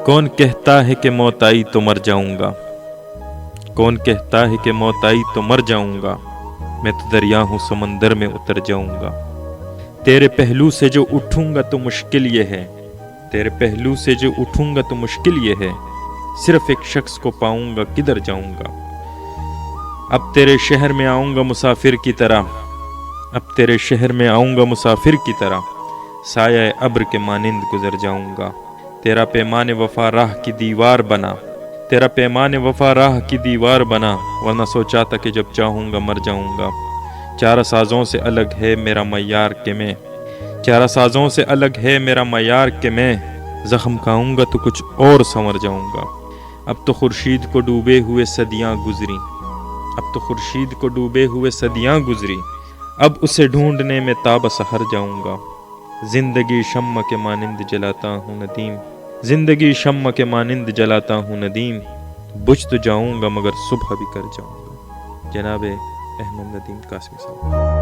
کون کہتا ہے کہ موت آئی تو مر جاؤں گا، کون کہتا ہے کہ موت آئی تو مر جاؤں گا، میں تو دریا ہوں سمندر میں اتر جاؤں گا۔ تیرے پہلو سے جو اٹھوں گا تو مشکل یہ ہے، تیرے پہلو سے جو اٹھوں گا تو مشکل یہ ہے، صرف ایک شخص کو پاؤں گا کدھر جاؤں گا۔ اب تیرے شہر میں آؤں گا مسافر کی طرح، اب تیرے شہر میں آؤں گا مسافر کی طرح، سایہ ابر کے مانند گزر جاؤں گا۔ تیرا پیمان وفا راہ کی دیوار بنا، تیرا پیمان وفا راہ کی دیوار بنا، ورنہ سوچا تھا کہ جب چاہوں گا مر جاؤں گا۔ چارہ سازوں سے الگ ہے میرا معیار کہ میں، چارہ سازوں سے الگ ہے میرا معیار کہ میں، زخم کھاؤں گا تو کچھ اور سنور جاؤں گا۔ اب تو خورشید کو ڈوبے ہوئے صدیاں گزری، اب تو خورشید کو ڈوبے ہوئے صدیاں گزری، اب اسے ڈھونڈنے میں تاب سحر جاؤں گا۔ زندگی شمع کے مانند جلاتا ہوں ندیم، زندگی شمع کے مانند جلاتا ہوں ندیم، بجھ تو جاؤں گا مگر صبح بھی کر جاؤں گا۔ جناب احمد ندیم قاسمی صاحب۔